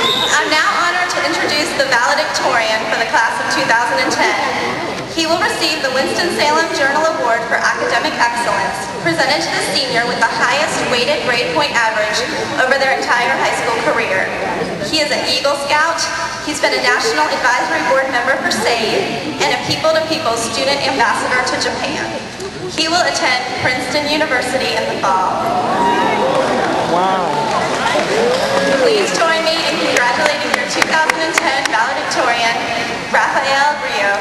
I'm now honored to introduce the valedictorian for the class of 2010. He will receive the Winston-Salem Journal Award for Academic Excellence, presented to the senior with the highest weighted grade point average over their entire high school career. He is an Eagle Scout, he's been a National Advisory Board member for SAVE, and a People-to-People Student Ambassador to Japan. He will attend Princeton University in the fall. Wow. Please join me in congratulating your 2010 valedictorian, RGrillo.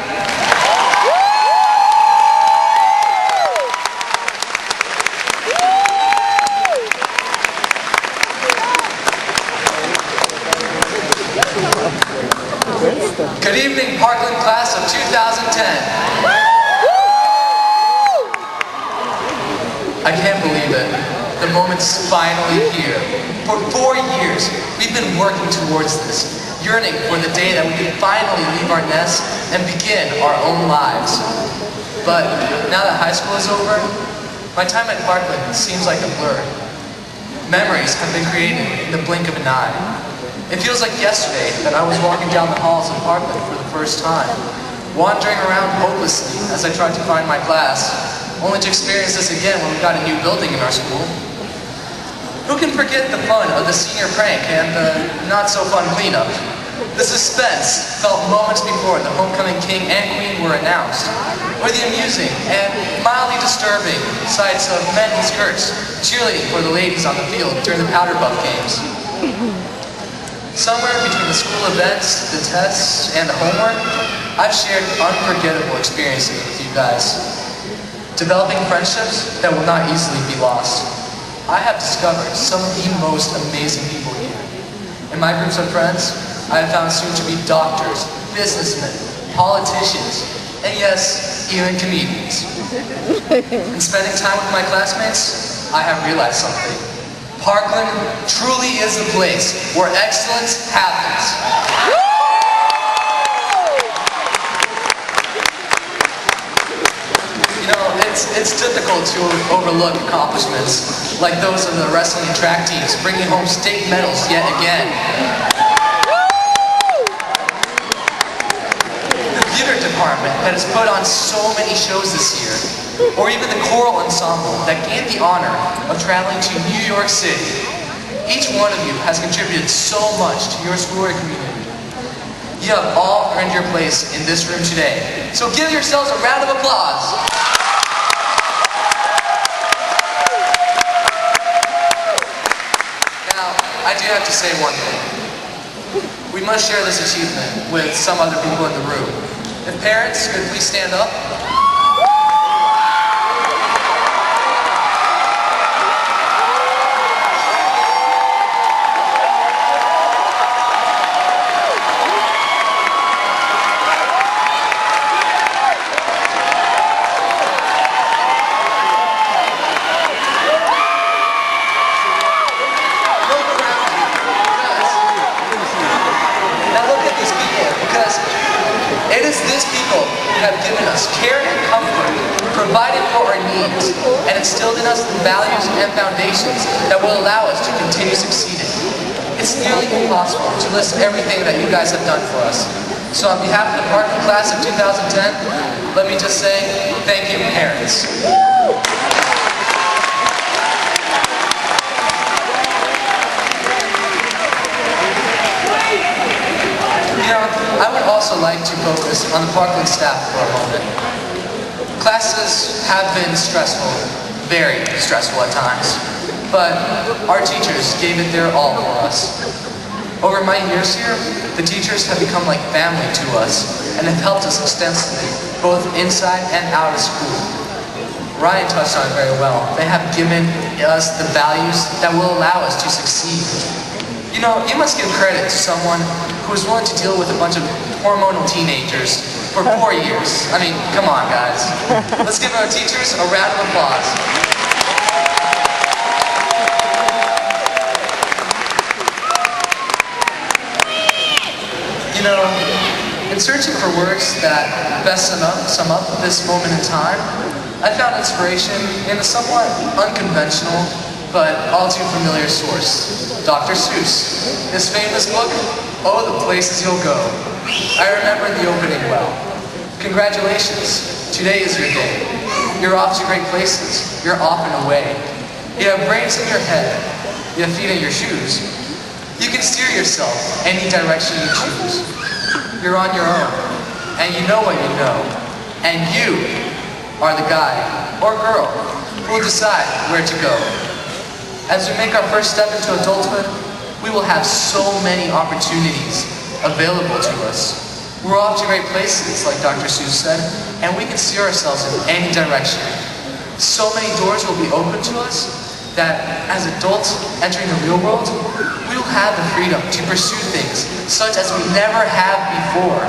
Good evening, Parkland class of 2010. I can't believe it. The moment's finally here. For 4 years, we've been working towards this, yearning for the day that we can finally leave our nests and begin our own lives. But now that high school is over, my time at Parkland seems like a blur. Memories have been created in the blink of an eye. It feels like yesterday that I was walking down the halls of Parkland for the first time, wandering around hopelessly as I tried to find my class, only to experience this again when we got a new building in our school. Who can forget the fun of the senior prank and the not-so-fun cleanup? The suspense felt moments before the homecoming king and queen were announced, or the amusing and mildly disturbing sights of men in skirts cheerleading for the ladies on the field during the powder puff games. Somewhere between the school events, the tests, and the homework, I've shared unforgettable experiences with you guys, developing friendships that will not easily be lost. I have discovered some of the most amazing people here. In my groups of friends, I have found soon to be doctors, businessmen, politicians, and yes, even comedians. In spending time with my classmates, I have realized something. Parkland truly is a place where excellence happens. You know, it's difficult to overlook accomplishments like those of the wrestling and track teams, bringing home state medals yet again. The theater department that has put on so many shows this year, or even the choral ensemble that gained the honor of traveling to New York City. Each one of you has contributed so much to your school or community. You have all earned your place in this room today, so give yourselves a round of applause. Now, I do have to say one thing. We must share this achievement with some other people in the room. If parents could please stand up. It is these people who have given us care and comfort, provided for our needs, and instilled in us the values and foundations that will allow us to continue succeeding. It's nearly impossible to list everything that you guys have done for us. So on behalf of the Parkland class of 2010, let me just say, thank you, parents. I would also like to focus on the Parkland staff for a moment. Classes have been stressful, very stressful at times, but our teachers gave it their all for us. Over my years here, the teachers have become like family to us and have helped us extensively, both inside and out of school. Ryan touched on it very well. They have given us the values that will allow us to succeed. You know, you must give credit to someone who is willing to deal with a bunch of hormonal teenagers for 4 years. I mean, come on, guys. Let's give our teachers a round of applause. You know, in searching for words that best sum up this moment in time, I found inspiration in a somewhat unconventional but all too familiar source. Dr. Seuss. His famous book, Oh, the Places You'll Go. I remember the opening well. Congratulations, today is your day. You're off to great places, you're off and away. You have brains in your head, you have feet in your shoes. You can steer yourself any direction you choose. You're on your own, and you know what you know. And you are the guy or girl who will decide where to go. As we make our first step into adulthood, we will have so many opportunities available to us. We're off to great places, like Dr. Seuss said, and we can steer ourselves in any direction. So many doors will be open to us that as adults entering the real world, we will have the freedom to pursue things such as we never have before.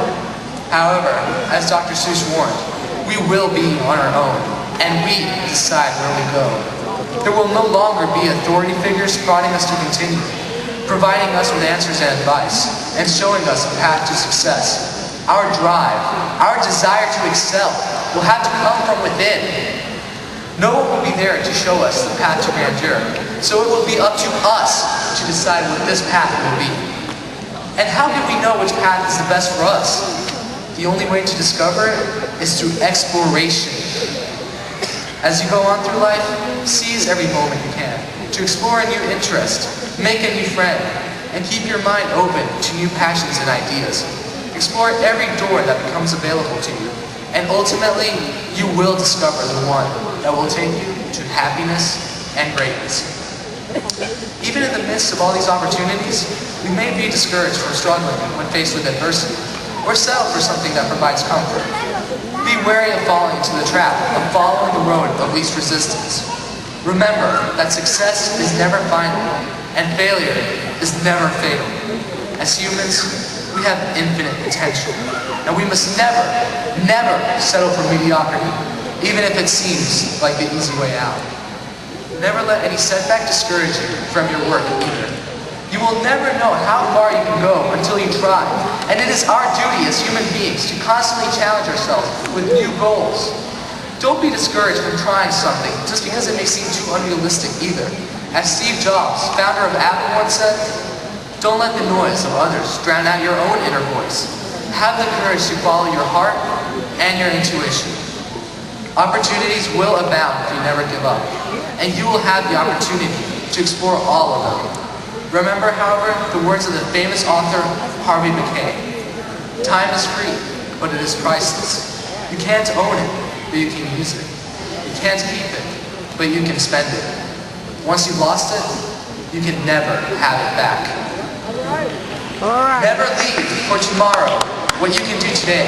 However, as Dr. Seuss warned, we will be on our own, and we decide where we go. There will no longer be authority figures prodding us to continue, providing us with answers and advice, and showing us a path to success. Our drive, our desire to excel, will have to come from within. No one will be there to show us the path to grandeur, so it will be up to us to decide what this path will be. And how can we know which path is the best for us? The only way to discover it is through exploration. As you go on through life, seize every moment you can to explore a new interest, make a new friend, and keep your mind open to new passions and ideas. Explore every door that becomes available to you, and ultimately, you will discover the one that will take you to happiness and greatness. Even in the midst of all these opportunities, we may be discouraged from struggling when faced with adversity, or settle for something that provides comfort. Be wary of falling into the trap of following the road of least resistance. Remember that success is never final, and failure is never fatal. As humans, we have infinite potential, and we must never, never settle for mediocrity, even if it seems like the easy way out. Never let any setback discourage you from your work either. You will never know how far you can go until you try, and it is our duty as human beings to constantly challenge ourselves with new goals. Don't be discouraged from trying something just because it may seem too unrealistic either. As Steve Jobs, founder of Apple, once said, don't let the noise of others drown out your own inner voice. Have the courage to follow your heart and your intuition. Opportunities will abound if you never give up, and you will have the opportunity to explore all of them. Remember, however, the words of the famous author Harvey Mackay. Time is free, but it is priceless. You can't own it, but you can use it. You can't keep it, but you can spend it. Once you've lost it, you can never have it back. Never leave for tomorrow what you can do today.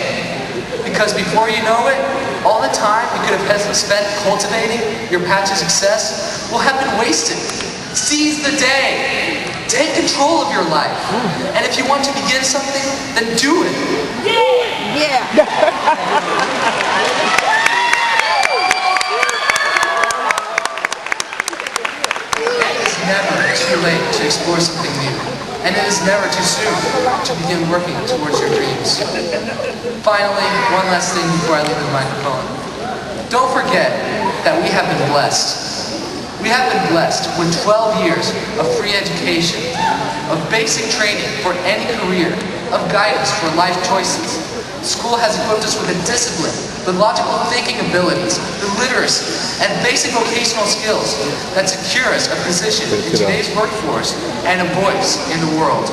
Because before you know it, all the time you could have spent cultivating your path to success will have been wasted. Seize the day. Take control of your life. And if you want to begin something, then do it. Yeah. It is never too late to explore something new. And it is never too soon to begin working towards your dreams. Finally, one last thing before I leave the microphone. Don't forget that we have been blessed. We have been blessed with 12 years of free education, of basic training for any career, of guidance for life choices. School has equipped us with the discipline, the logical thinking abilities, the literacy, and basic vocational skills that secure us a position in today's workforce and a voice in the world.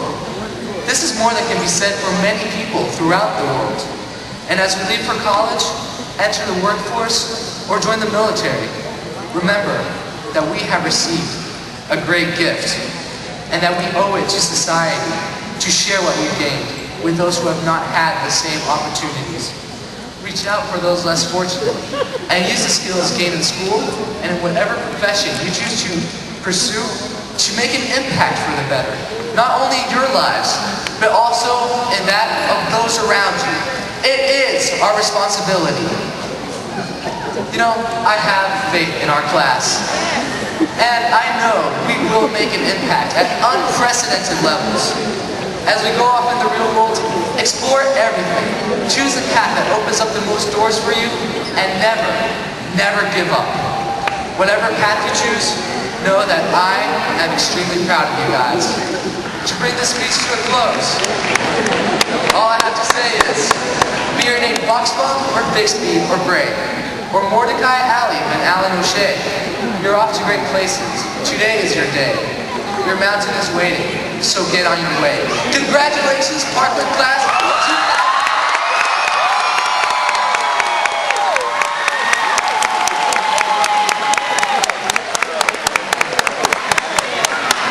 This is more than can be said for many people throughout the world. And as we leave for college, enter the workforce, or join the military, remember that we have received a great gift, and that we owe it to society to share what we've gained with those who have not had the same opportunities. Reach out for those less fortunate, and use the skills gained in school and in whatever profession you choose to pursue to make an impact for the better. Not only in your lives, but also in that of those around you. It is our responsibility. You know, I have faith in our class, and I know we will make an impact at unprecedented levels. As we go off in the real world, explore everything. Choose the path that opens up the most doors for you, and never, never give up. Whatever path you choose, know that I am extremely proud of you guys. To bring this speech to a close, all I have to say is, be your name Buxbaum or Bixby or Bray, or Mordecai Alley and Alan O'Shea. You're off to great places. Today is your day. Your mountain is waiting, so get on your way. Congratulations, Parkland class.